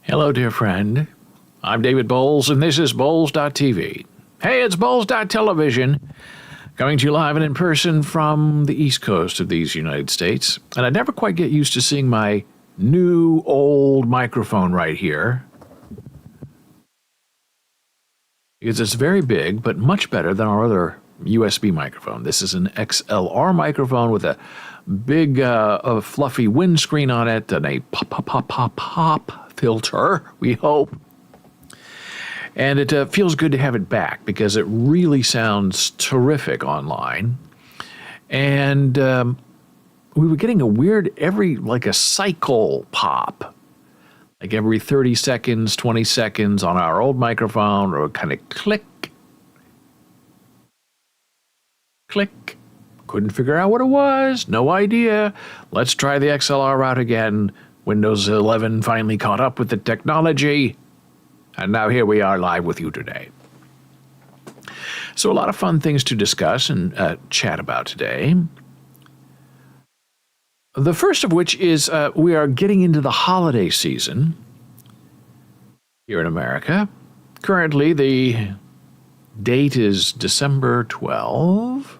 Hello, dear friend. I'm David Boles, and this is Boles.tv. Hey, it's Boles.television, coming to you live and in person from the East Coast of these United States. And I never quite get used to seeing my new, old microphone right here, because it's very big, but much better than our other USB microphone. This is an XLR microphone with a big, fluffy windscreen on it and a pop filter, we hope. And it feels good to have it back because it really sounds terrific online. And we were getting a weird a cycle pop, like every 30 seconds, 20 seconds on our old microphone, or kind of click, click. Couldn't figure out what it was. No idea. Let's try the XLR route again. Windows 11 finally caught up with the technology. And now here we are live with you today. So a lot of fun things to discuss and chat about today. The first of which is we are getting into the holiday season here in America. Currently, the date is December 12.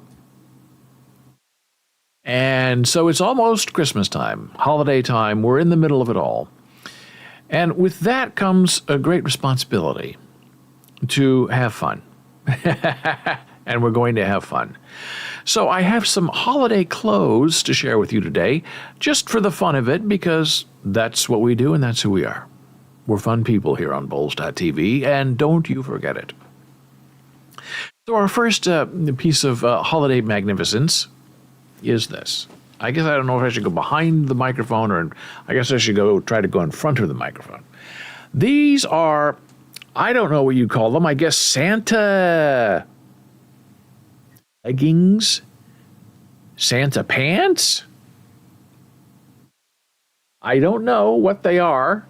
And so it's almost Christmas time, holiday time. We're in the middle of it all. And with that comes a great responsibility to have fun. And we're going to have fun. So I have some holiday clothes to share with you today, just for the fun of it, because that's what we do and that's who we are. We're fun people here on Boles.tv, and don't you forget it. So our first piece of holiday magnificence is this. I guess I don't know if I should go behind the microphone, or I guess I should try to go in front of the microphone. These are, I don't know what you call them, I guess Santa leggings, Santa pants. I don't know what they are,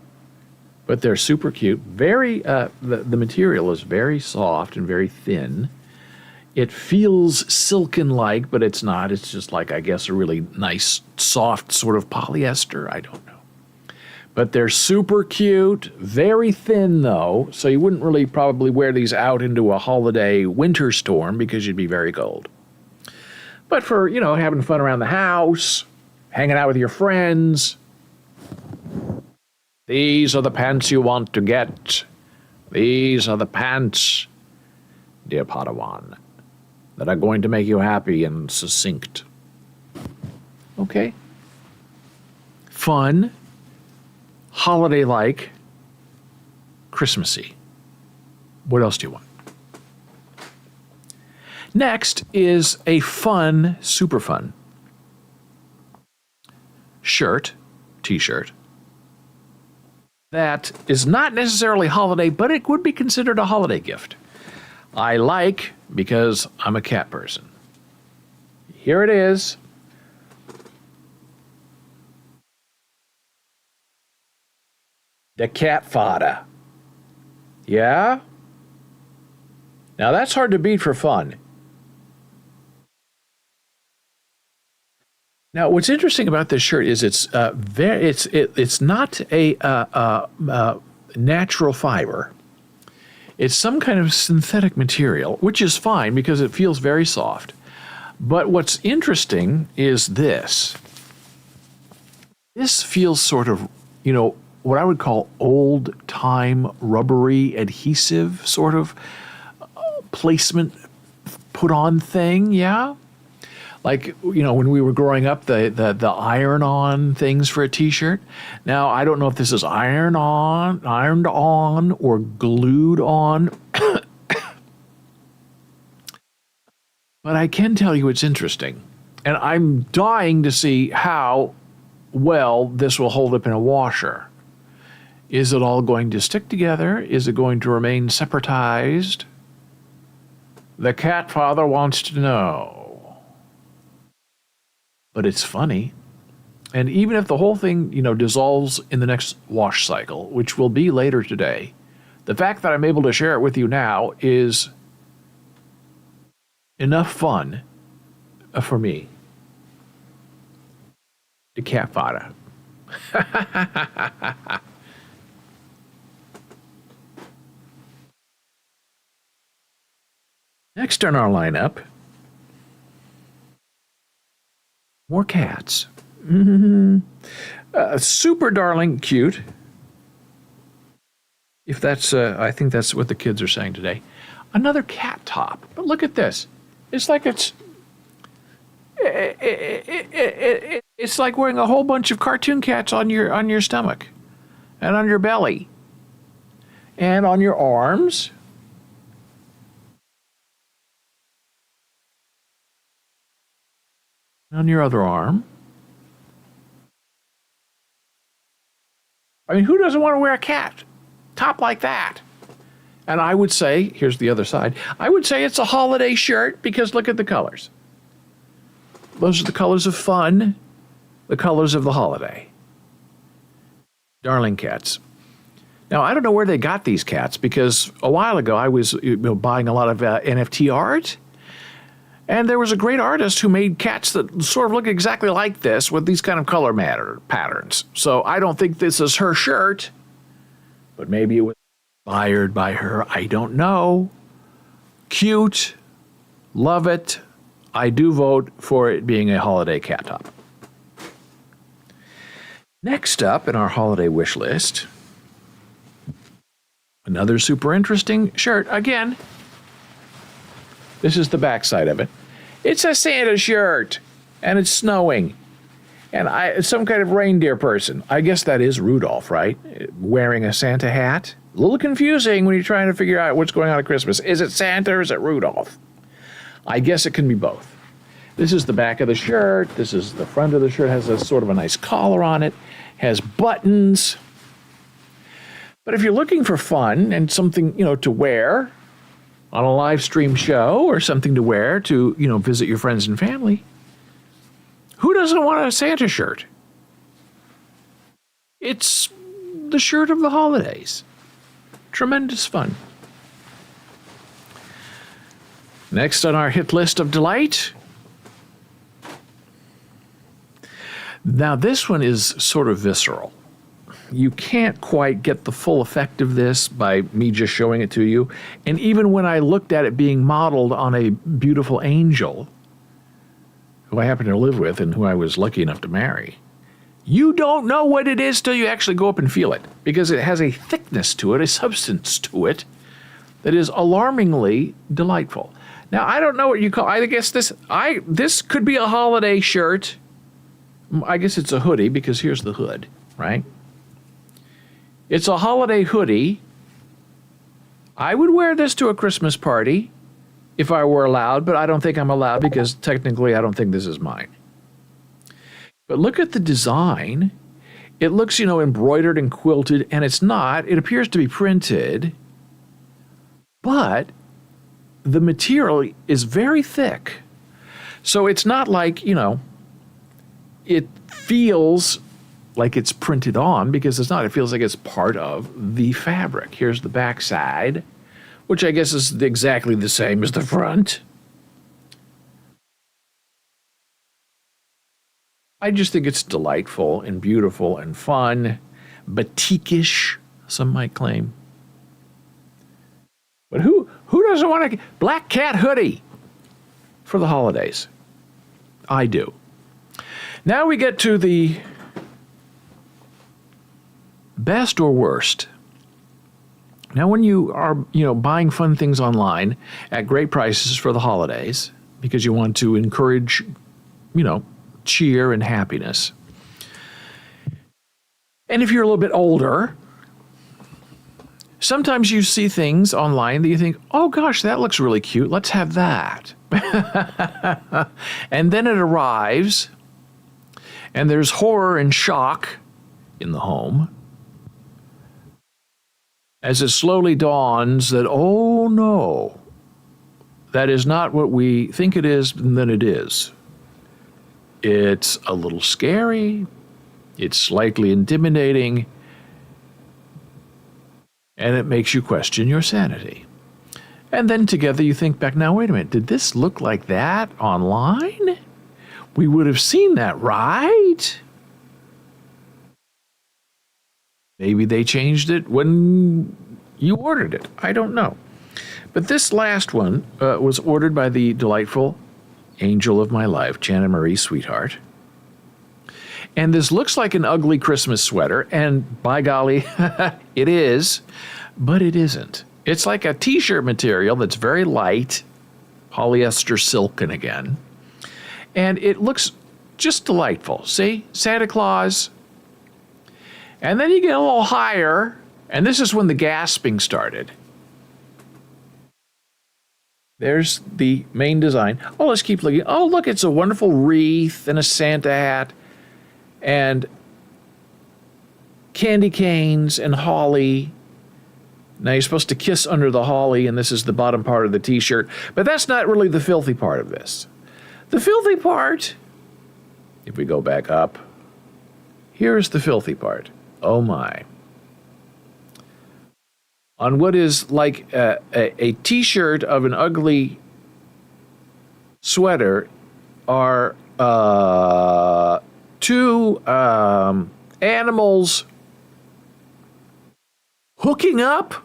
but they're super cute. Very, the material is very soft and very thin. It feels silken-like, but it's not. It's just like, I guess, a really nice, soft sort of polyester. I don't know. But they're super cute, very thin, though, so you wouldn't really probably wear these out into a holiday winter storm because you'd be very cold. But for, having fun around the house, hanging out with your friends, these are the pants you want to get. These are the pants, dear Padawan, that are going to make you happy and succinct. Okay. Fun, holiday-like, Christmassy. What else do you want? Next is a fun, super fun t-shirt, that is not necessarily holiday, but it would be considered a holiday gift. I like because I'm a cat person. Here it is. The cat fodder. Yeah? Now that's hard to beat for fun. Now what's interesting about this shirt is it's not a natural fiber. It's some kind of synthetic material, which is fine because it feels very soft. But what's interesting is this. This feels sort of, what I would call old-time rubbery adhesive sort of placement put-on thing, yeah? Like, when we were growing up, the iron-on things for a t-shirt. Now, I don't know if this is ironed on, or glued on. But I can tell you it's interesting. And I'm dying to see how well this will hold up in a washer. Is it all going to stick together? Is it going to remain separatized? The cat father wants to know. But it's funny. And even if the whole thing, dissolves in the next wash cycle, which will be later today, the fact that I'm able to share it with you now is enough fun for me. The cat fodder. Next on our lineup, more cats. Super darling, cute. If that's, I think that's what the kids are saying today. Another cat top. But look at this. It's like it's like wearing a whole bunch of cartoon cats on your stomach, and on your belly, and on your arms. On your other arm. I mean, who doesn't want to wear a cat top like that? And I would say, here's the other side, I would say it's a holiday shirt because look at the colors. Those are the colors of fun, the colors of the holiday. Darling cats. Now, I don't know where they got these cats because a while ago I was buying a lot of NFT art. And there was a great artist who made cats that sort of look exactly like this with these kind of color patterns. So I don't think this is her shirt, but maybe it was inspired by her. I don't know. Cute. Love it. I do vote for it being a holiday cat top. Next up in our holiday wish list, another super interesting shirt. Again, this is the backside of it. It's a Santa shirt, and it's snowing. And some kind of reindeer person. I guess that is Rudolph, right? Wearing a Santa hat. A little confusing when you're trying to figure out what's going on at Christmas. Is it Santa or is it Rudolph? I guess it can be both. This is the back of the shirt. This is the front of the shirt. It has a sort of a nice collar on it. Has buttons. But if you're looking for fun and something, to wear on a live stream show or something to wear to, visit your friends and family, who doesn't want a Santa shirt? It's the shirt of the holidays. Tremendous fun. Next on our hit list of delight. Now this one is sort of visceral. You can't quite get the full effect of this by me just showing it to you. And even when I looked at it being modeled on a beautiful angel, who I happen to live with and who I was lucky enough to marry, you don't know what it is till you actually go up and feel it, because it has a thickness to it, a substance to it, that is alarmingly delightful. Now, I don't know what you call, I guess this could be a holiday shirt. I guess it's a hoodie because here's the hood, right? It's a holiday hoodie. I would wear this to a Christmas party if I were allowed, but I don't think I'm allowed because technically I don't think this is mine. But look at the design. It looks, embroidered and quilted, and it's not. It appears to be printed, but the material is very thick. So it's not like, it feels like it's printed on, because it's not. It feels like it's part of the fabric. Here's the back side, which I guess is exactly the same as the front. I just think it's delightful and beautiful and fun, batikish, some might claim. But who doesn't want a black cat hoodie for the holidays? I do. Now we get to the best or worst. Now when you are, buying fun things online at great prices for the holidays, because you want to encourage, cheer and happiness. And if you're a little bit older, sometimes you see things online that you think, oh gosh, that looks really cute. Let's have that. And then it arrives, and there's horror and shock in the home as it slowly dawns that, oh no, that is not what we think it is, and then it is. It's a little scary, it's slightly intimidating, and it makes you question your sanity. And then together you think back, now wait a minute, did this look like that online? We would have seen that, right? Maybe they changed it when you ordered it. I don't know. But this last one was ordered by the delightful angel of my life, Jana Marie Sweetheart. And this looks like an ugly Christmas sweater, and by golly, it is, but it isn't. It's like a t-shirt material that's very light, polyester silken again, and it looks just delightful. See, Santa Claus. And then you get a little higher, and this is when the gasping started. There's the main design. Oh, let's keep looking. Oh, look, it's a wonderful wreath and a Santa hat and candy canes and holly. Now, you're supposed to kiss under the holly, and this is the bottom part of the t-shirt. But that's not really the filthy part of this. The filthy part, if we go back up, here's the filthy part. Oh, my. On what is like a t-shirt of an ugly sweater are two animals hooking up,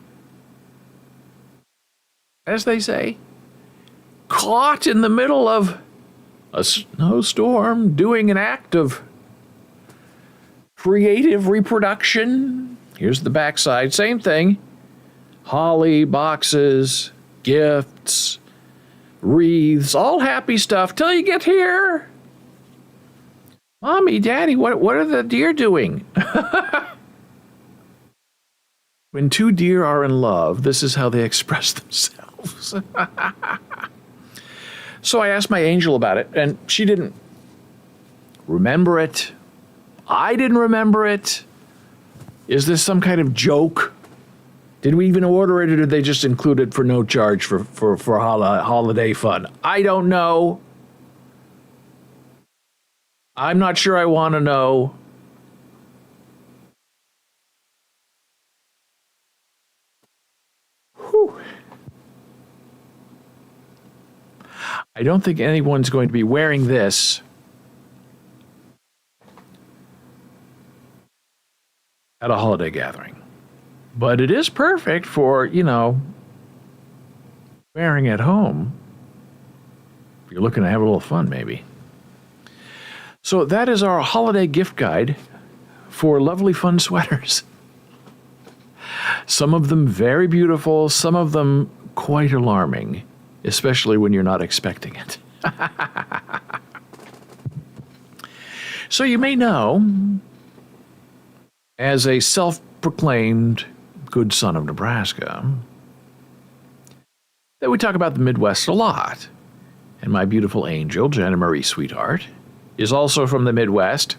as they say, caught in the middle of a snowstorm, doing an act of creative reproduction. Here's the backside, same thing. Holly, boxes, gifts, wreaths, all happy stuff till you get here. Mommy, Daddy, what are the deer doing? When two deer are in love, this is how they express themselves. So I asked my angel about it, and she didn't remember it. I didn't remember it. Is this some kind of joke? Did we even order it, or did they just include it for no charge for holiday fun? I don't know. I'm not sure I want to know. Whew. I don't think anyone's going to be wearing this at a holiday gathering. But it is perfect for, wearing at home. If you're looking to have a little fun, maybe. So that is our holiday gift guide for lovely, fun sweaters. Some of them very beautiful, some of them quite alarming, especially when you're not expecting it. So you may know, as a self-proclaimed good son of Nebraska, that we talk about the Midwest a lot. And my beautiful angel, Jana Marie Sweetheart, is also from the Midwest.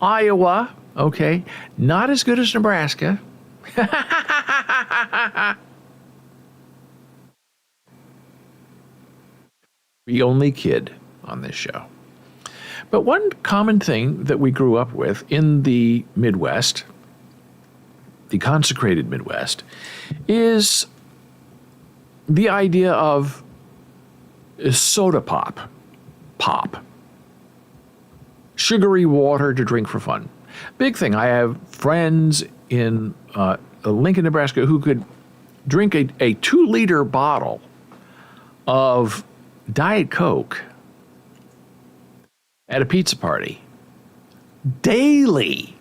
Iowa, okay, not as good as Nebraska. We only kid on this show. But one common thing that we grew up with in the Midwest, the consecrated Midwest, is the idea of soda pop. Sugary water to drink for fun. Big thing. I have friends in Lincoln, Nebraska, who could drink a 2-liter bottle of Diet Coke at a pizza party daily.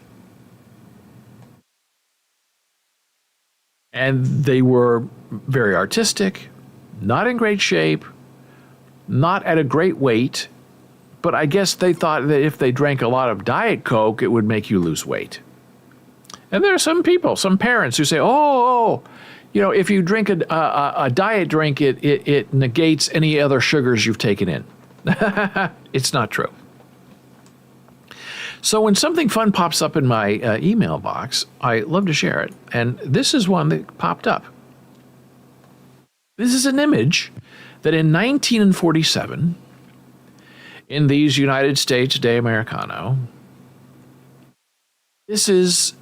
And they were very artistic, not in great shape, not at a great weight, but I guess they thought that if they drank a lot of Diet Coke, it would make you lose weight. And there are some people, some parents who say, if you drink a diet drink, it negates any other sugars you've taken in. It's not true. So when something fun pops up in my email box, I love to share it. And this is one that popped up. This is an image that in 1947, in these United States de Americano, this is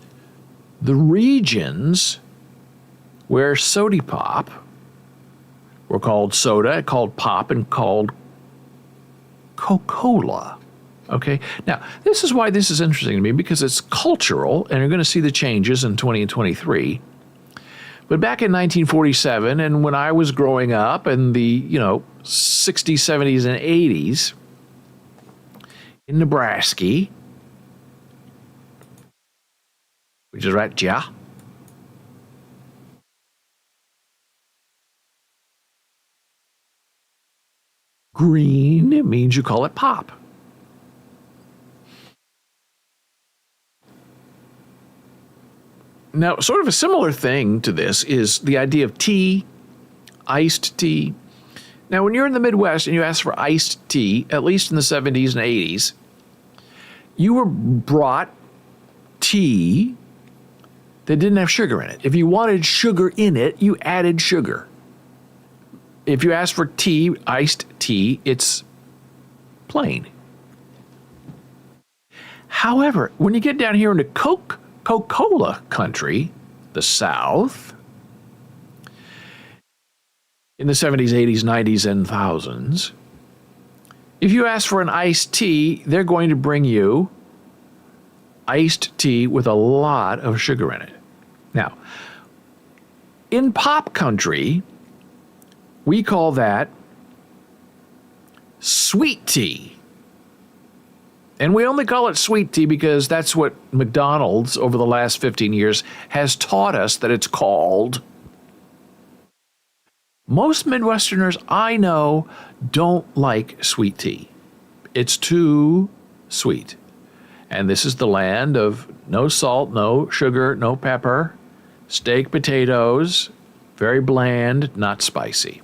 the regions where sody pop were called soda, called pop, and called Coca-Cola. Okay, now this is why this is interesting to me, because it's cultural, and you're going to see the changes in 2023. But back in 1947, and when I was growing up in the, 60s, 70s, and 80s in Nebraska, which is right, yeah. Green, it means you call it pop. Now, sort of a similar thing to this is the idea of tea, iced tea. Now, when you're in the Midwest and you ask for iced tea, at least in the 70s and 80s, you were brought tea that didn't have sugar in it. If you wanted sugar in it, you added sugar. If you ask for tea, iced tea, it's plain. However, when you get down here into Coca-Cola country, the South, in the 70s, 80s, 90s, and thousands, if you ask for an iced tea, they're going to bring you iced tea with a lot of sugar in it. Now, in pop country, we call that sweet tea. And we only call it sweet tea because that's what McDonald's over the last 15 years has taught us that it's called. Most Midwesterners I know don't like sweet tea. It's too sweet. And this is the land of no salt, no sugar, no pepper, steak, potatoes, very bland, not spicy.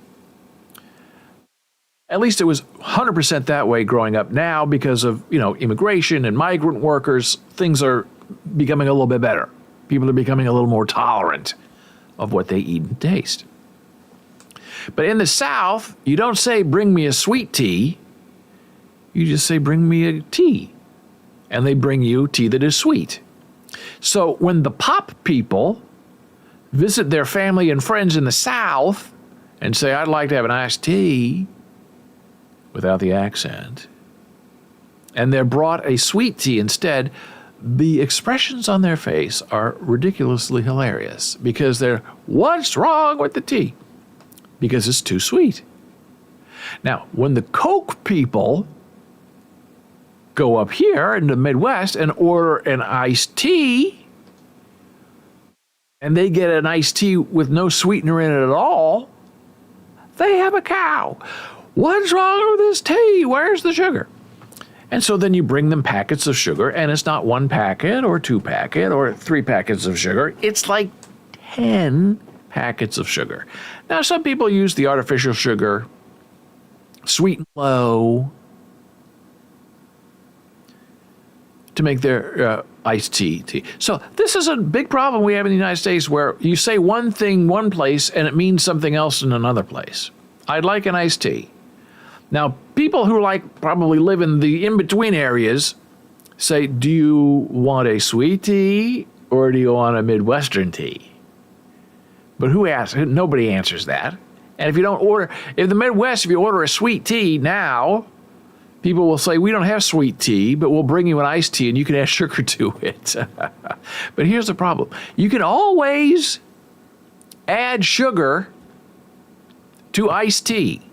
At least it was 100% that way growing up. Now, because of, immigration and migrant workers, things are becoming a little bit better. People are becoming a little more tolerant of what they eat and taste. But in the South, you don't say, bring me a sweet tea. You just say, bring me a tea. And they bring you tea that is sweet. So when the pop people visit their family and friends in the South and say, I'd like to have an iced tea, without the accent, and they're brought a sweet tea instead, the expressions on their face are ridiculously hilarious because they're, what's wrong with the tea? Because it's too sweet. Now, when the Coke people go up here in the Midwest and order an iced tea, and they get an iced tea with no sweetener in it at all, they have a cow. What's wrong with this tea? Where's the sugar? And so then you bring them packets of sugar, and it's not 1 packet or 2 packet or 3 packets of sugar. It's like 10 packets of sugar. Now, some people use the artificial sugar, sweet and low, to make their iced tea. So this is a big problem we have in the United States where you say one thing one place and it means something else in another place. I'd like an iced tea. Now, people who probably live in the in-between areas say, do you want a sweet tea or do you want a Midwestern tea? But who asks? Nobody answers that. And if the Midwest, if you order a sweet tea now, people will say, we don't have sweet tea, but we'll bring you an iced tea and you can add sugar to it. But here's the problem. You can always add sugar to iced tea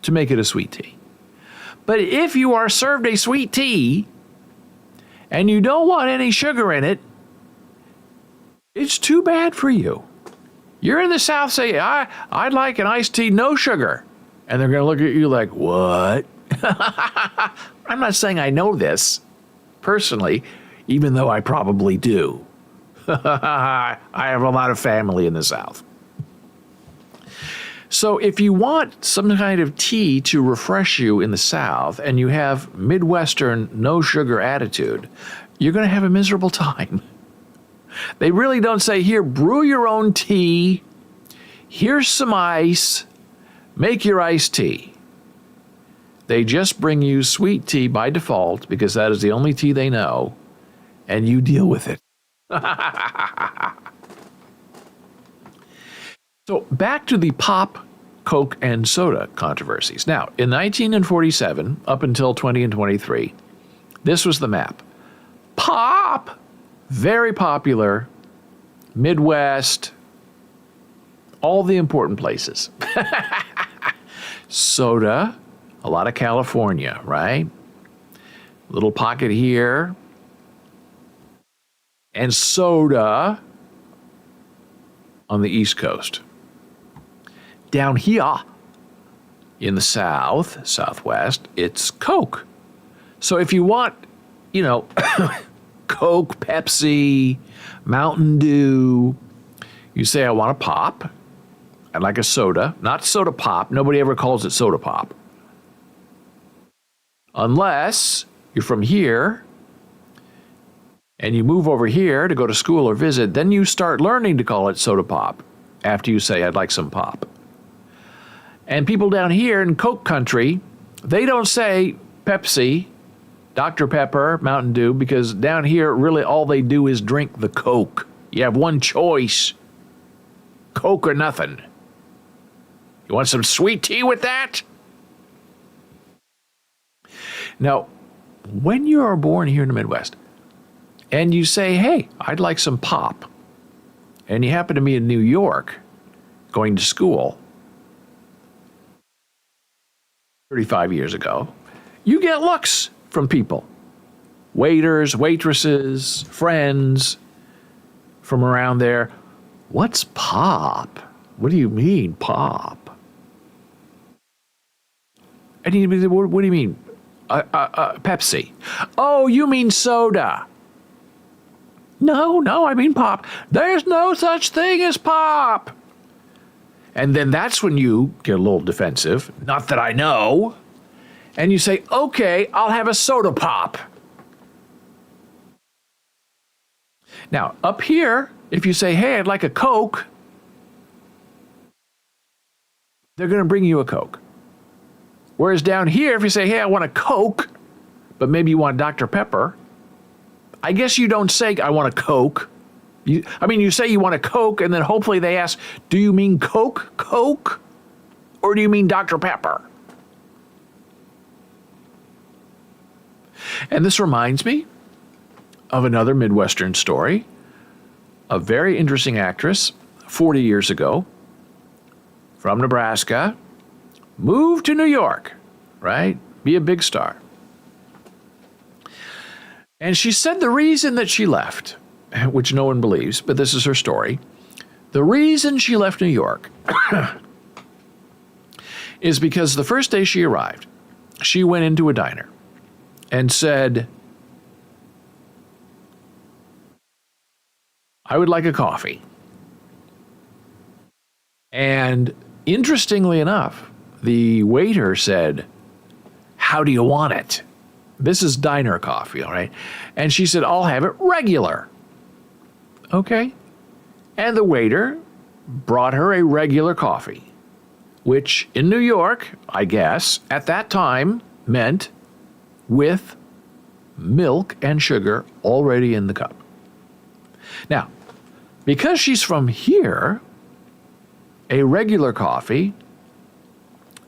to make it a sweet tea. But if you are served a sweet tea and you don't want any sugar in it, it's too bad for you. You're in the South, say, I'd like an iced tea, no sugar. And they're going to look at you like, what? I'm not saying I know this personally, even though I probably do. I have a lot of family in the South. So if you want some kind of tea to refresh you in the South and you have Midwestern no sugar attitude, you're going to have a miserable time. They really don't say, here, brew your own tea. Here's some ice. Make your iced tea. They just bring you sweet tea by default because that is the only tea they know, and you deal with it. So back to the pop, Coke, and soda controversies. Now, in 1947, up until 20 and 23, this was the map. Pop, very popular. Midwest, all the important places. Soda, a lot of California, right? Little pocket here. And soda on the East Coast. Down here in the South, Southwest, it's Coke. So if you want, Coke, Pepsi, Mountain Dew, you say, I want a pop. I'd like a soda. Not soda pop. Nobody ever calls it soda pop. Unless you're from here and you move over here to go to school or visit, then you start learning to call it soda pop after you say, I'd like some pop. And people down here in Coke country, they don't say Pepsi, Dr. Pepper, Mountain Dew, because down here, really all they do is drink the Coke. You have one choice, Coke or nothing. You want some sweet tea with that? Now, when you are born here in the Midwest, and you say, hey, I'd like some pop, and you happen to be in New York going to school 35 years ago, you get looks from people. Waiters, waitresses, friends from around there. What's pop? What do you mean, pop? And you say, what do you mean? Pepsi. Oh, you mean soda. No, I mean pop. There's no such thing as pop. And then that's when you get a little defensive. Not that I know. And you say, okay, I'll have a soda pop. Now, up here, if you say, hey, I'd like a Coke, they're going to bring you a Coke. Whereas down here, if you say, hey, I want a Coke, but maybe you want Dr. Pepper, I guess you don't say, I want a Coke. You say you want a Coke, and then hopefully they ask, do you mean Coke, or do you mean Dr. Pepper? And this reminds me of another Midwestern story. A very interesting actress, 40 years ago, from Nebraska, moved to New York, right? Be a big star. And she said the reason that she left, which no one believes, but this is her story. The reason she left New York is because the first day she arrived, she went into a diner and said, I would like a coffee. And interestingly enough, the waiter said, how do you want it? This is diner coffee, all right? And she said, I'll have it regular. Okay. And the waiter brought her a regular coffee, which in New York, I guess, at that time meant with milk and sugar already in the cup. Now, because she's from here, a regular coffee,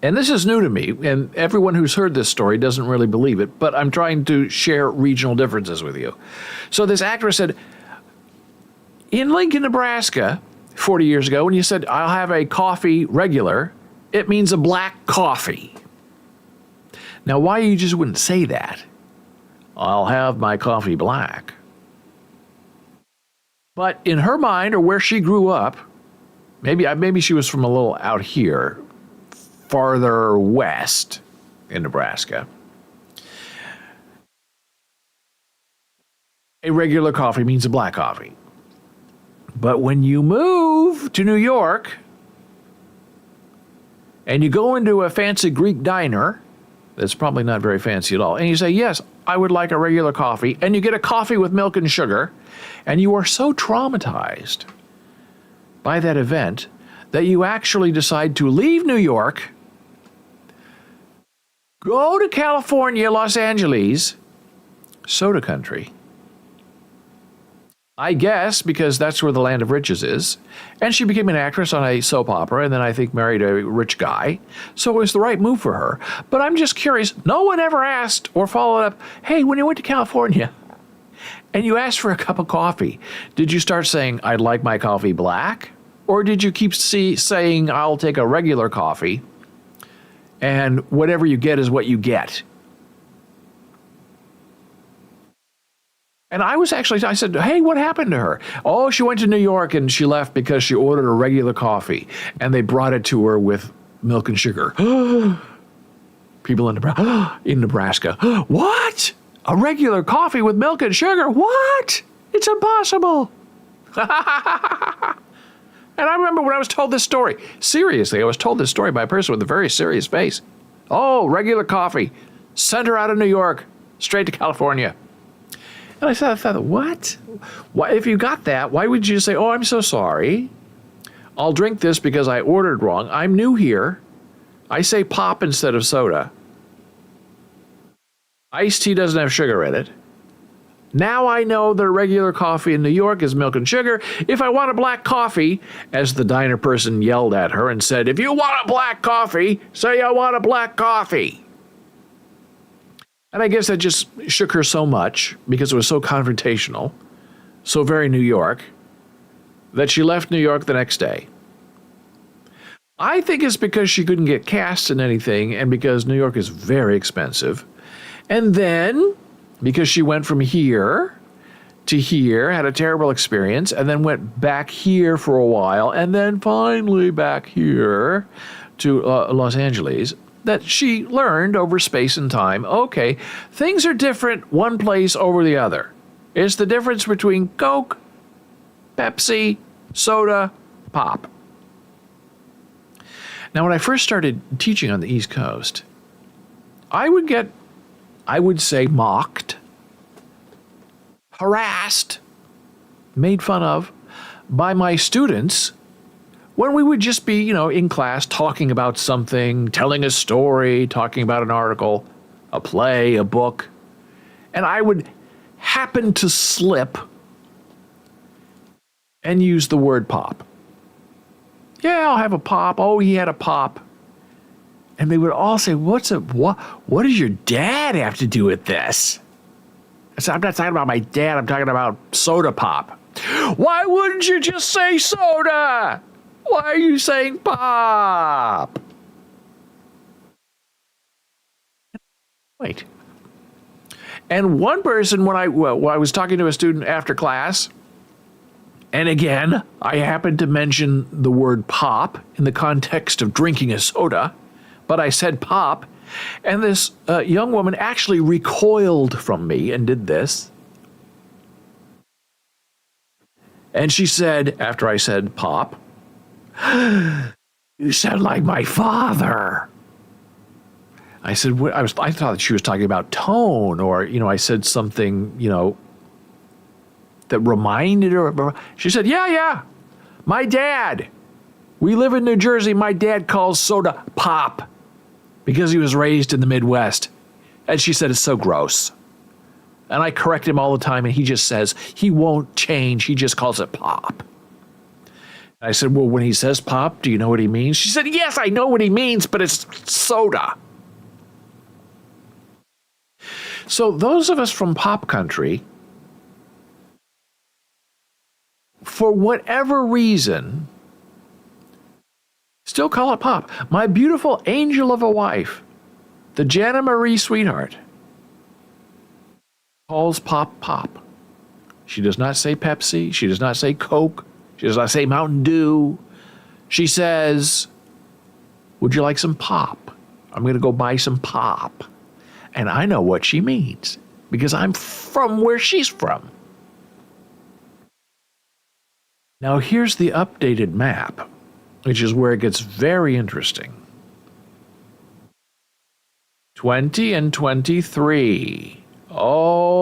and this is new to me, and everyone who's heard this story doesn't really believe it, but I'm trying to share regional differences with you. So this actress said, in Lincoln, Nebraska, 40 years ago, when you said, I'll have a coffee regular, it means a black coffee. Now, why you just wouldn't say that? I'll have my coffee black. But in her mind, or where she grew up, maybe she was from a little out here, farther west in Nebraska. A regular coffee means a black coffee. But when you move to New York and you go into a fancy Greek diner, that's probably not very fancy at all, and you say, yes, I would like a regular coffee, and you get a coffee with milk and sugar, and you are so traumatized by that event that you actually decide to leave New York, go to California, Los Angeles, soda country. I guess because that's where the land of riches is. And she became an actress on a soap opera and then I think married a rich guy. So it was the right move for her. But I'm just curious, no one ever asked or followed up, hey, when you went to California, and you asked for a cup of coffee, did you start saying, I'd like my coffee black? Or did you keep saying, I'll take a regular coffee, and whatever you get is what you get? And I said, hey, what happened to her? Oh, she went to New York and she left because she ordered a regular coffee, and they brought it to her with milk and sugar. People in Nebraska, what? A regular coffee with milk and sugar? What? It's impossible. And I remember when I was told this story, seriously, I was told this story by a person with a very serious face. Oh, regular coffee, sent her out of New York, straight to California. And I thought, what? Why, if you got that, why would you say, oh, I'm so sorry. I'll drink this because I ordered wrong. I'm new here. I say pop instead of soda. Iced tea doesn't have sugar in it. Now I know that regular coffee in New York is milk and sugar. If I want a black coffee, as the diner person yelled at her and said, if you want a black coffee, say I want a black coffee. And I guess that just shook her so much because it was so confrontational, so very New York, that she left New York the next day. I think it's because she couldn't get cast in anything, and because New York is very expensive. And then, because she went from here to here, had a terrible experience, and then went back here for a while, and then finally back here to Los Angeles, that she learned over space and time, okay, things are different one place over the other. It's the difference between Coke, Pepsi, soda, pop. Now, when I first started teaching on the East Coast, I would say mocked, harassed, made fun of by my students when we would just be, in class talking about something, telling a story, talking about an article, a play, a book, and I would happen to slip and use the word pop. Yeah, I'll have a pop. Oh, he had a pop. And they would all say, what does your dad have to do with this? I said, I'm not talking about my dad, I'm talking about soda pop. Why wouldn't you just say soda? Why are you saying pop? Wait. And one person, when I was talking to a student after class, and again, I happened to mention the word pop in the context of drinking a soda, but I said pop, and this young woman actually recoiled from me and did this. And she said, after I said pop, you sound like my father. I said, I thought she was talking about tone, or, I said something, that reminded her. She said, yeah, my dad. We live in New Jersey. My dad calls soda pop because he was raised in the Midwest. And she said, it's so gross. And I correct him all the time, and he just says, he won't change. He just calls it pop. I said, well, when he says pop, do you know what he means? She said, yes, I know what he means, but it's soda. So those of us from pop country, for whatever reason, still call it pop. My beautiful angel of a wife, the Jana Marie sweetheart, calls pop pop. She does not say Pepsi. She does not say Coke. She does not say Mountain Dew. She says, would you like some pop? I'm going to go buy some pop. And I know what she means because I'm from where she's from. Now here's the updated map, which is where it gets very interesting. 20 and 23. Oh,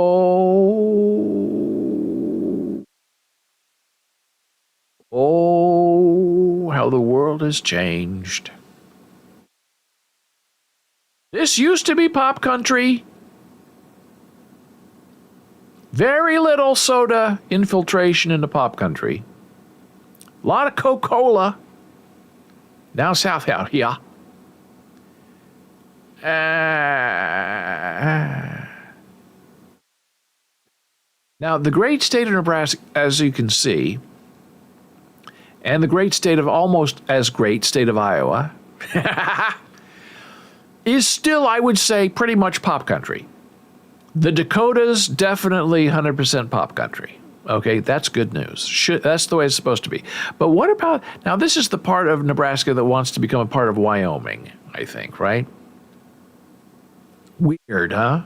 how the world has changed. This used to be pop country. Very little soda infiltration into pop country. A lot of Coca-Cola. Down south out here. Now Now, the great state of Nebraska, as you can see, and the great state of almost as great state of Iowa, is still, I would say, pretty much pop country. The Dakotas, definitely 100% pop country. Okay, that's good news. That's the way it's supposed to be. But what about, now this is the part of Nebraska that wants to become a part of Wyoming, I think, right? Weird, huh?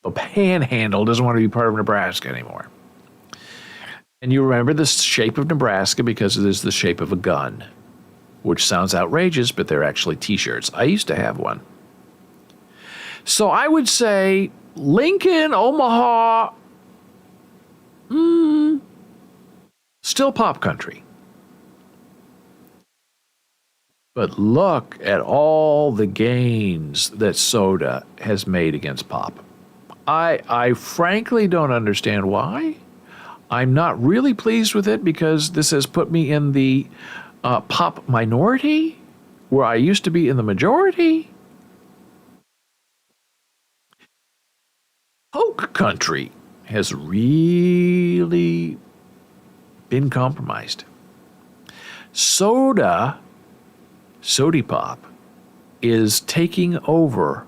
The Panhandle doesn't want to be part of Nebraska anymore. And you remember the shape of Nebraska because it is the shape of a gun, which sounds outrageous, but they're actually t-shirts. I used to have one. So I would say Lincoln, Omaha, still pop country. But look at all the gains that soda has made against pop. I frankly don't understand why. I'm not really pleased with it because this has put me in the pop minority, where I used to be in the majority. Coke country has really been compromised. Sody pop is taking over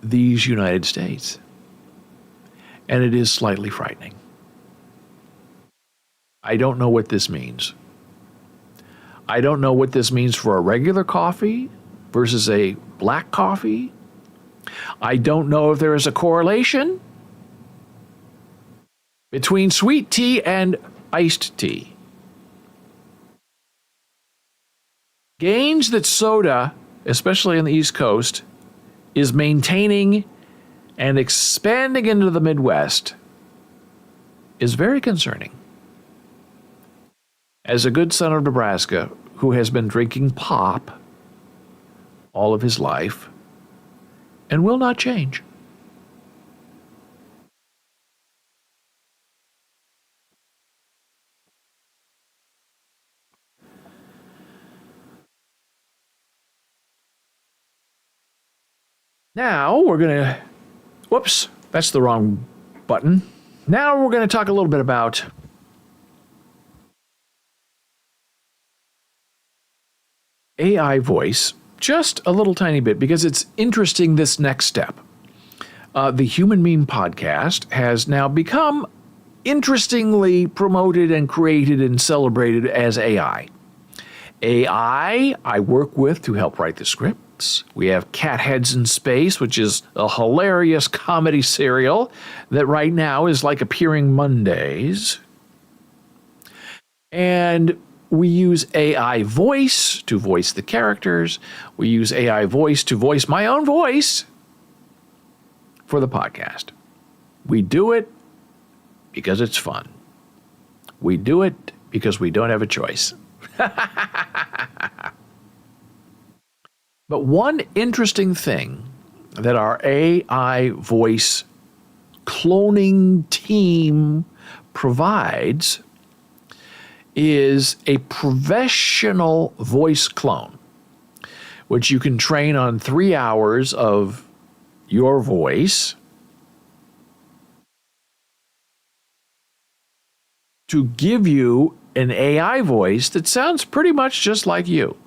these United States. And it is slightly frightening. I don't know what this means. I don't know what this means for a regular coffee versus a black coffee. I don't know if there is a correlation between sweet tea and iced tea. Gains that soda, especially on the East Coast, is maintaining and expanding into the Midwest is very concerning. As a good son of Nebraska who has been drinking pop all of his life and will not change. Now we're going to, whoops, that's the wrong button. Now we're going to talk a little bit about AI voice, just a little tiny bit, because it's interesting, this next step. The Human Meme podcast has now become interestingly promoted and created and celebrated as AI. AI, I work with to help write the scripts. We have Cat Heads in Space, which is a hilarious comedy serial that right now is like appearing Mondays. And we use AI voice to voice the characters. We use AI voice to voice my own voice for the podcast. We do it because it's fun. We do it because we don't have a choice. But one interesting thing that our AI voice cloning team provides is a professional voice clone, which you can train on 3 hours of your voice to give you an AI voice that sounds pretty much just like you.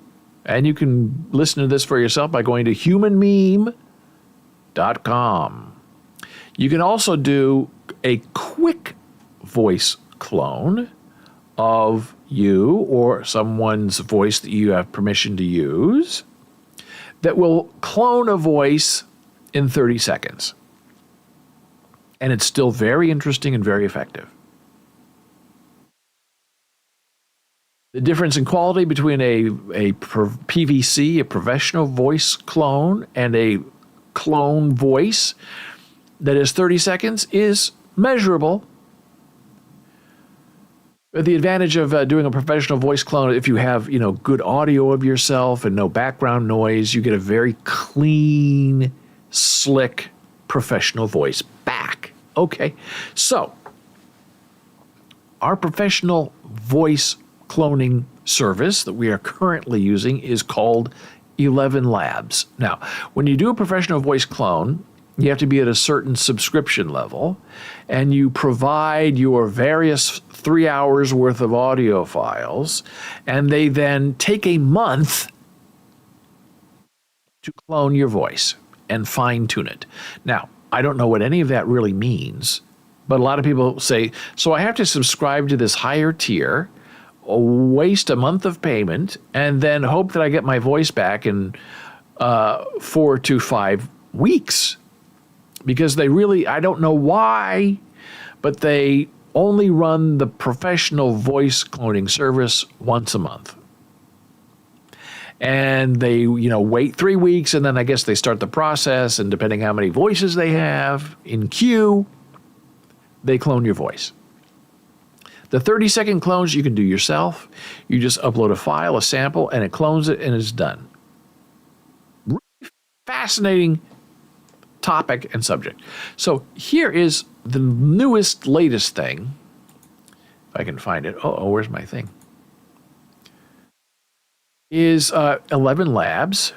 And you can listen to this for yourself by going to humanmeme.com. You can also do a quick voice clone of you or someone's voice that you have permission to use that will clone a voice in 30 seconds. And it's still very interesting and very effective. The difference in quality between a PVC, a professional voice clone, and a clone voice that is 30 seconds is measurable. The advantage of doing a professional voice clone, if you have, good audio of yourself and no background noise, you get a very clean, slick, professional voice back. Okay, so our professional voice cloning service that we are currently using is called Elevenlabs. Now, when you do a professional voice clone, You have to be at a certain subscription level, and you provide your various 3 hours worth of audio files, and they then take a month to clone your voice and fine tune it. Now, I don't know what any of that really means, but a lot of people say, so I have to subscribe to this higher tier, waste a month of payment, and then hope that I get my voice back in 4 to 5 weeks. Because they really, I don't know why, but they only run the professional voice cloning service once a month. And they, wait 3 weeks, and then I guess they start the process, and depending how many voices they have in queue, they clone your voice. The 30-second clones you can do yourself. You just upload a file, a sample, and it clones it, and it's done. Really fascinating topic and subject. So here is the newest, latest thing. If I can find it. Oh, where's my thing? Is Elevenlabs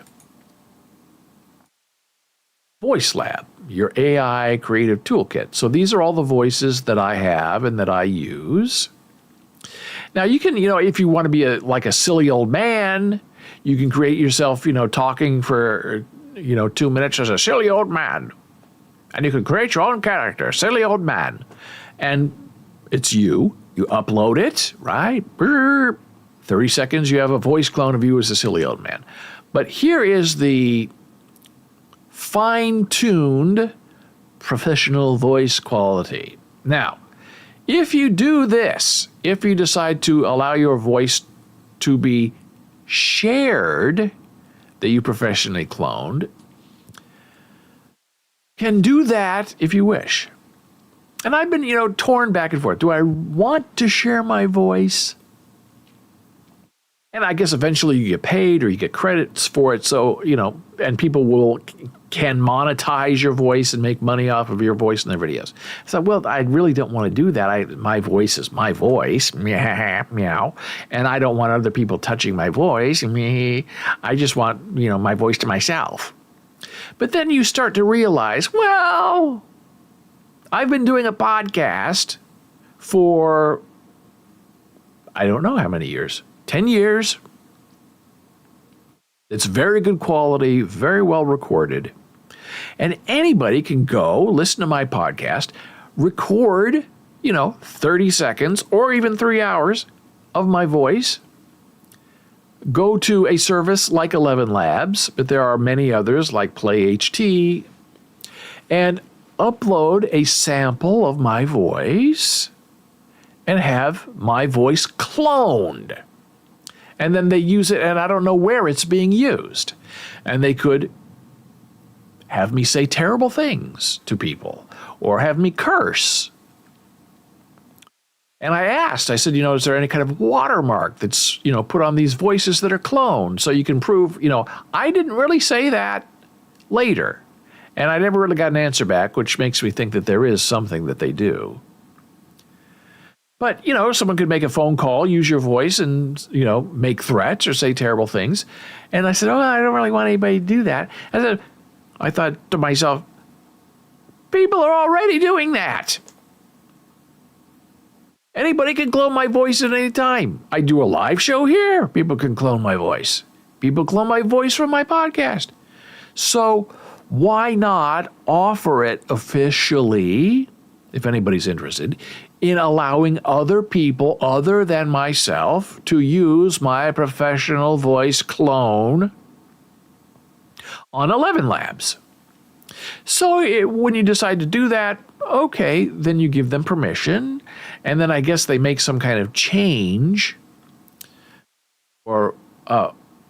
Voice Lab, your AI creative toolkit. So these are all the voices that I have and that I use. Now you can, if you want to be like a silly old man, you can create yourself, talking for 2 minutes as a silly old man. And you can create your own character, silly old man. And it's you. You upload it, right? 30 seconds, you have a voice clone of you as a silly old man. But here is the fine-tuned professional voice quality. Now, if you do this, if you decide to allow your voice to be shared, that you professionally cloned, can do that if you wish. And I've been, torn back and forth. Do I want to share my voice? And I guess eventually you get paid or you get credits for it. So, and people can monetize your voice and make money off of your voice in their videos. So, well, I really don't want to do that. My voice is my voice, meow, and I don't want other people touching my voice. I just want, my voice to myself. But then you start to realize, well, I've been doing a podcast for, I don't know how many years. 10 years. It's very good quality, very well recorded. And anybody can go listen to my podcast, record, 30 seconds or even 3 hours of my voice. Go to a service like Elevenlabs, but there are many others like PlayHT, and upload a sample of my voice and have my voice cloned. And then they use it, and I don't know where it's being used. And they could have me say terrible things to people or have me curse. And I asked, I said, is there any kind of watermark that's, put on these voices that are cloned so you can prove, I didn't really say that later. And I never really got an answer back, which makes me think that there is something that they do. But, someone could make a phone call, use your voice and, make threats or say terrible things. And I said, I don't really want anybody to do that. I thought to myself, people are already doing that. Anybody can clone my voice at any time. I do a live show here. People can clone my voice. People clone my voice from my podcast. So why not offer it officially, if anybody's interested, in allowing other people other than myself to use my professional voice clone on Elevenlabs? So when you decide to do that, okay, then you give them permission, and then I guess they make some kind of change or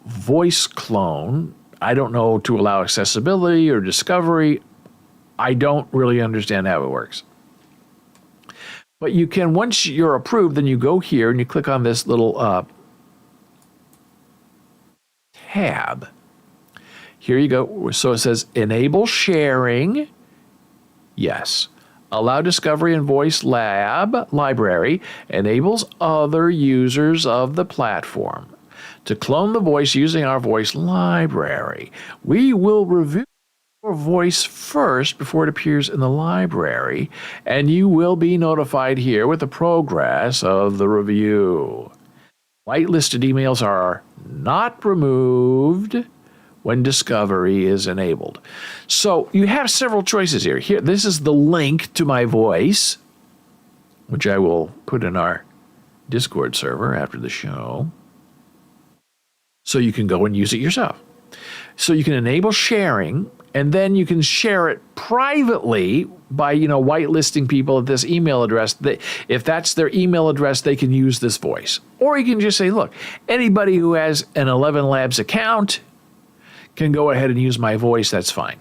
voice clone. I don't know, to allow accessibility or discovery. I don't really understand how it works. But you can, once you're approved, then you go here and you click on this little tab. Here you go. So it says enable sharing. Yes. Allow discovery in Voice Lab library enables other users of the platform to clone the voice using our voice library. We will review your voice first before it appears in the library, and you will be notified here with the progress of the review. Whitelisted emails are not removed when discovery is enabled. So you have several choices here. This is the link to my voice, which I will put in our Discord server after the show, so you can go and use it yourself. So you can enable sharing, and then you can share it privately by, whitelisting people at this email address. If that's their email address, they can use this voice. Or you can just say, look, anybody who has an Elevenlabs account can go ahead and use my voice. That's fine.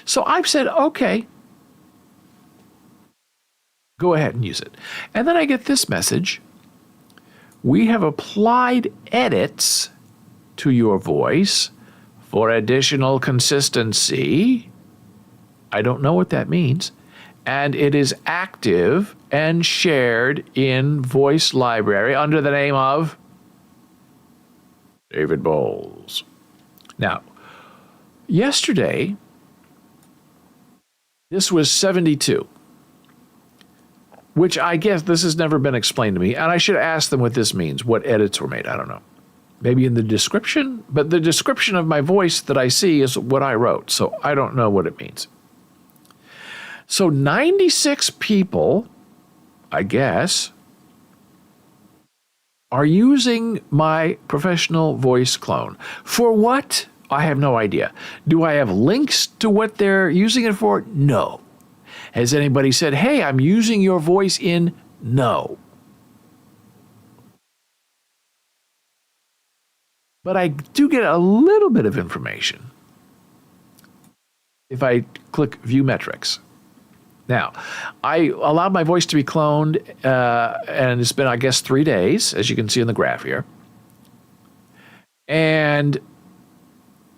So I've said, okay, go ahead and use it. And then I get this message. We have applied edits to your voice for additional consistency. I don't know what that means. And it is active and shared in Voice Library under the name of David Boles. Now, yesterday, this was 72, which I guess this has never been explained to me, and I should ask them what this means, what edits were made. I don't know. Maybe in the description, but the description of my voice that I see is what I wrote, so I don't know what it means. So 96 people, I guess, are using my professional voice clone. For what? I have no idea. Do I have links to what they're using it for? No. Has anybody said, hey, I'm using your voice in? No. But I do get a little bit of information if I click View Metrics. Now, I allowed my voice to be cloned, and it's been, I guess, 3 days, as you can see in the graph here. And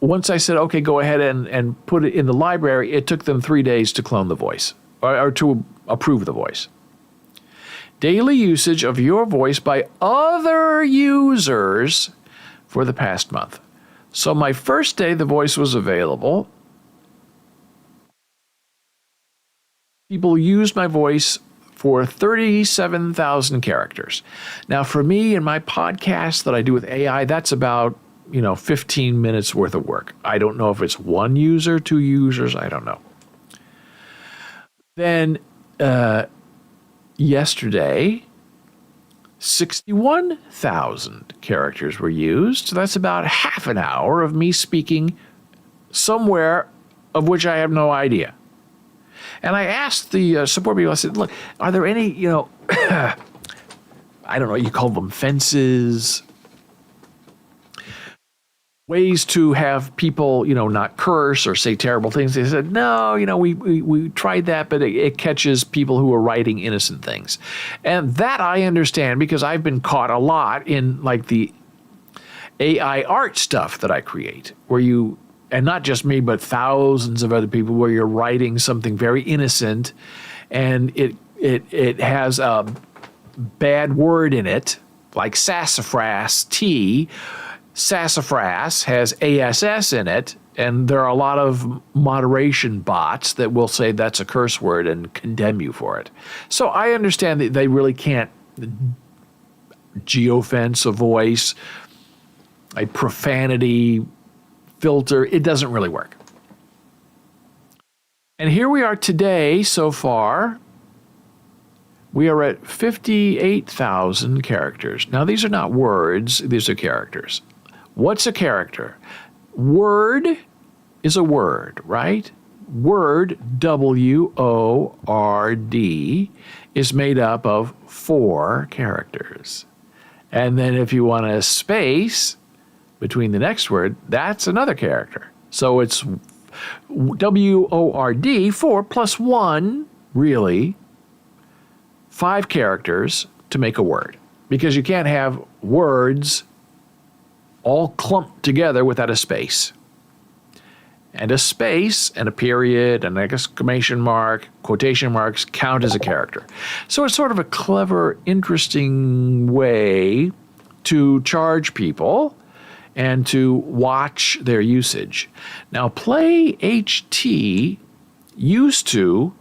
once I said, okay, go ahead and put it in the library, it took them 3 days to clone the voice, or to approve the voice. Daily usage of your voice by other users for the past month. So my first day the voice was available, people used my voice for 37,000 characters. Now, for me and my podcast that I do with AI, that's about 15 minutes worth of work. I don't know if it's one user, 2 users, I don't know. Then yesterday, 61,000 characters were used. So that's about half an hour of me speaking somewhere of which I have no idea. And I asked the support people, I said, look, are there any, I don't know, you call them fences, ways to have people, not curse or say terrible things? They said, no, we tried that, but it catches people who are writing innocent things. And that I understand because I've been caught a lot in like the AI art stuff that I create, where you, and not just me, but thousands of other people, where you're writing something very innocent and it has a bad word in it, like sassafras tea. Sassafras has ASS in it, and there are a lot of moderation bots that will say that's a curse word and condemn you for it. So I understand that they really can't geofence a voice, a profanity filter. It doesn't really work. And here we are today so far. We are at 58,000 characters. Now, these are not words, these are characters. What's a character? Word is a word, right? Word, W-O-R-D, is made up of 4 characters. And then if you want a space between the next word, that's another character. So it's W-O-R-D, 4 plus 1, really, 5 characters to make a word. Because you can't have words all clumped together without a space. And a space and a period and an exclamation mark, quotation marks count as a character. So it's sort of a clever, interesting way to charge people and to watch their usage. Now, Play HT used to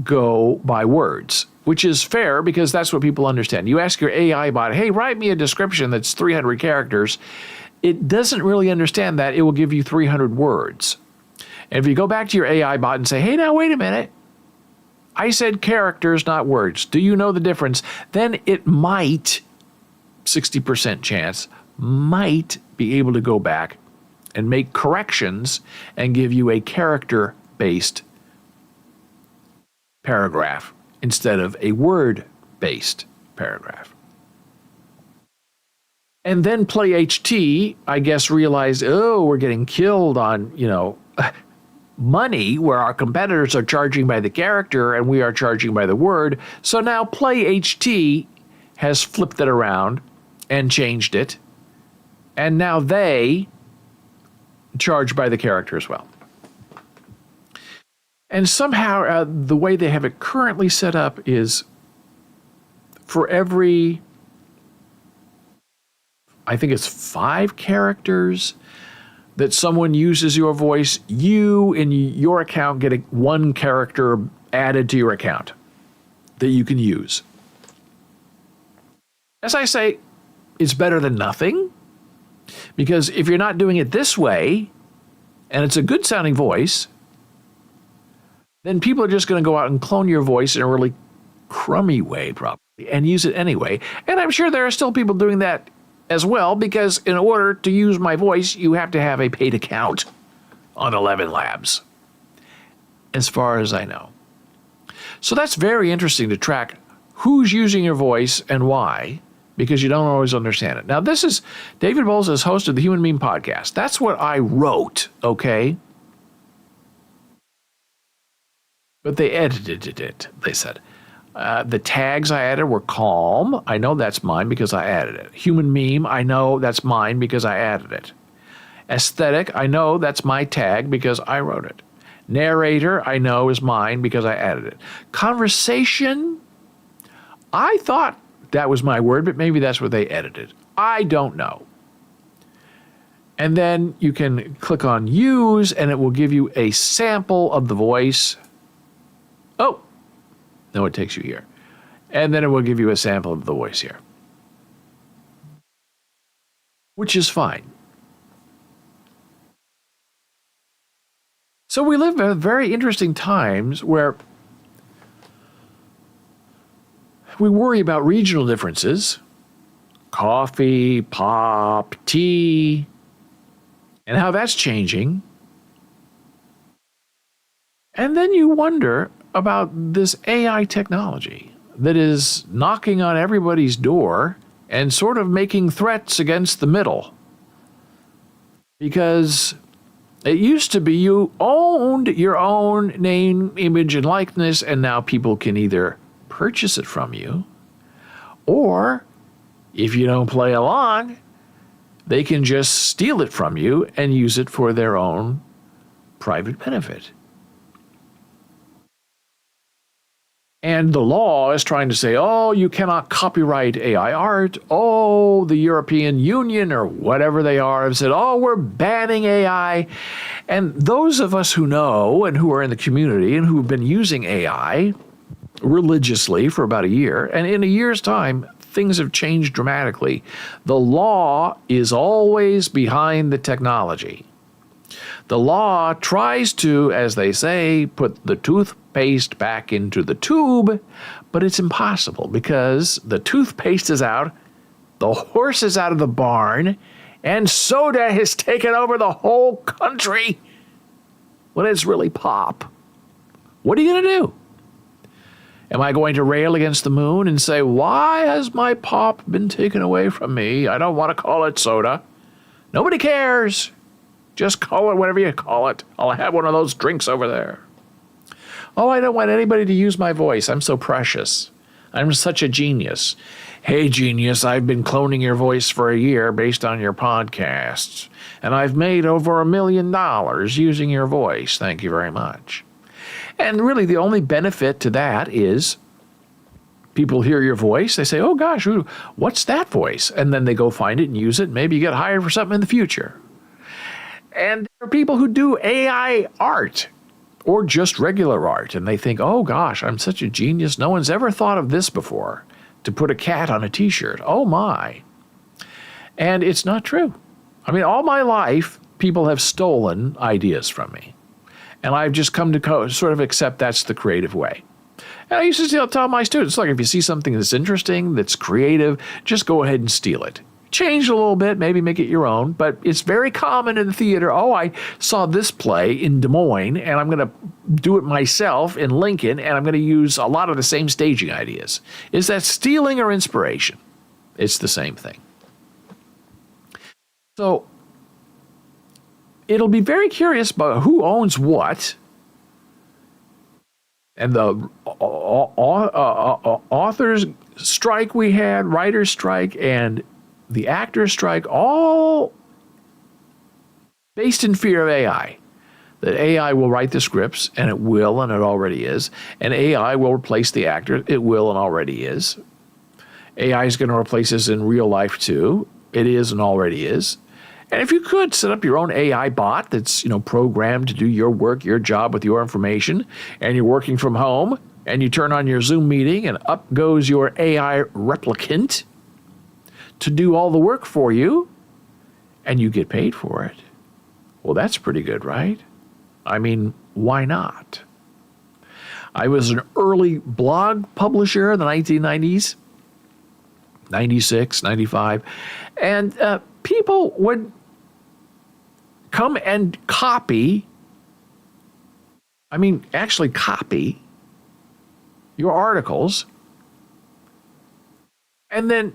go by words, which is fair because that's what people understand. You ask your AI bot, hey, write me a description that's 300 characters. It doesn't really understand that. It will give you 300 words. And if you go back to your AI bot and say, hey, now wait a minute, I said characters, not words. Do you know the difference? Then it might, 60% chance, might be able to go back and make corrections and give you a character-based paragraph instead of a word-based paragraph. And then Play HT, I guess, realized, oh, we're getting killed on, money where our competitors are charging by the character and we are charging by the word. So now Play HT has flipped it around and changed it. And now they charge by the character as well. And somehow the way they have it currently set up is for every, I think it's 5 characters that someone uses your voice, you in your account get 1 character added to your account that you can use. As I say, it's better than nothing, because if you're not doing it this way, and it's a good sounding voice, then people are just going to go out and clone your voice in a really crummy way, probably, and use it anyway. And I'm sure there are still people doing that as well, because in order to use my voice, you have to have a paid account on Elevenlabs, as far as I know. So that's very interesting to track who's using your voice and why, because you don't always understand it. Now, this is David Boles as host of the Human Meme Podcast. That's what I wrote, okay? But they edited it, they said. The tags I added were calm. I know that's mine because I added it. Human meme, I know that's mine because I added it. Aesthetic, I know that's my tag because I wrote it. Narrator, I know is mine because I added it. Conversation, I thought that was my word, but maybe that's what they edited. I don't know. And then you can click on use and it will give you a sample of the voice. Oh, no, it takes you here. And then it will give you a sample of the voice here, which is fine. So we live in very interesting times where we worry about regional differences, coffee, pop, tea, and how that's changing. And then you wonder about this AI technology that is knocking on everybody's door and sort of making threats against the middle. Because it used to be you owned your own name, image, and likeness, and now people can either purchase it from you, or if you don't play along, they can just steal it from you and use it for their own private benefit. And the law is trying to say, oh, you cannot copyright AI art. Oh, the European Union or whatever they are have said, oh, we're banning AI. And those of us who know and who are in the community and who have been using AI religiously for about a year, and in a year's time, things have changed dramatically. The law is always behind the technology. The law tries to, as they say, put the toothpaste back into the tube, but it's impossible because the toothpaste is out, the horse is out of the barn, and soda has taken over the whole country when it's really pop. What are you going to do? Am I going to rail against the moon and say, why has my pop been taken away from me? I don't want to call it soda. Nobody cares. Just call it whatever you call it. I'll have one of those drinks over there. Oh, I don't want anybody to use my voice. I'm so precious. I'm such a genius. Hey, genius, I've been cloning your voice for a year based on your podcasts, and I've made over $1 million using your voice. Thank you very much. And really, the only benefit to that is People hear your voice. They say, oh gosh, what's that voice? And then they go find it and use it. Maybe you get hired for something in the future. And there are people who do AI art or just regular art. And they think, oh gosh, I'm such a genius. No one's ever thought of this before, to put a cat on a t-shirt. Oh my. And it's not true. I mean, all my life, people have stolen ideas from me. And I've just come to sort of accept that's the creative way. And I used to tell my students, look, if you see something that's interesting, that's creative, just go ahead and steal it. Change it a little bit, maybe make it your own, but it's very common in the theater. Oh, I saw this play in Des Moines, and I'm going to do it myself in Lincoln, and I'm going to use a lot of the same staging ideas. Is that stealing or inspiration? It's the same thing. So it'll be very curious about who owns what. And the authors strike we had, writers strike, and the actors strike, all based in fear of AI. That AI will write the scripts, and it will, and it already is. And AI will replace the actor, it will and already is. AI is going to replace us in real life too. It is and already is. And if you could set up your own AI bot that's, programmed to do your work, your job with your information, and you're working from home, and you turn on your Zoom meeting, and up goes your AI replicant to do all the work for you, and you get paid for it. Well, that's pretty good, right? I mean, why not? I was an early blog publisher in the 1990s, 96, 95, and people would come and actually copy your articles and then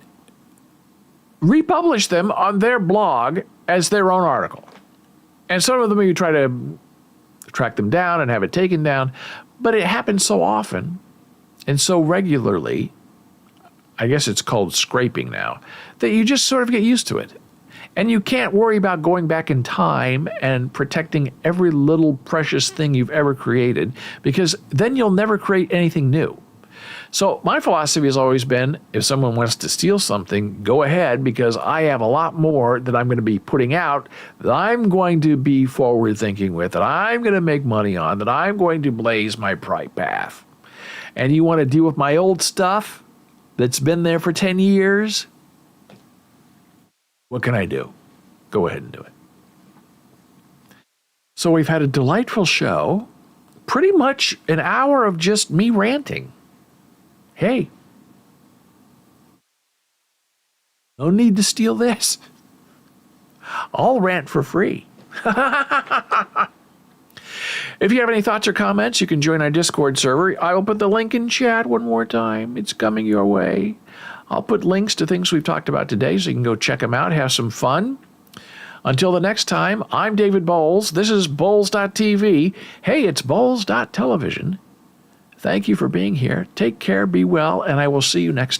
republish them on their blog as their own article. And some of them you try to track them down and have it taken down, but it happens so often and so regularly, I guess it's called scraping now, that you just sort of get used to it. And you can't worry about going back in time and protecting every little precious thing you've ever created, because then you'll never create anything new. So my philosophy has always been, if someone wants to steal something, go ahead, because I have a lot more that I'm going to be putting out, that I'm going to be forward thinking with, that I'm going to make money on, that I'm going to blaze my bright path. And you want to deal with my old stuff that's been there for 10 years? What can I do? Go ahead and do it. So we've had a delightful show, pretty much an hour of just me ranting. Hey, no need to steal this. I'll rant for free. If you have any thoughts or comments, you can join our Discord server. I will put the link in chat one more time. It's coming your way. I'll put links to things we've talked about today so you can go check them out, have some fun. Until the next time, I'm David Boles. This is Boles.tv. Hey, it's Boles.television. Thank you for being here. Take care, be well, and I will see you next time.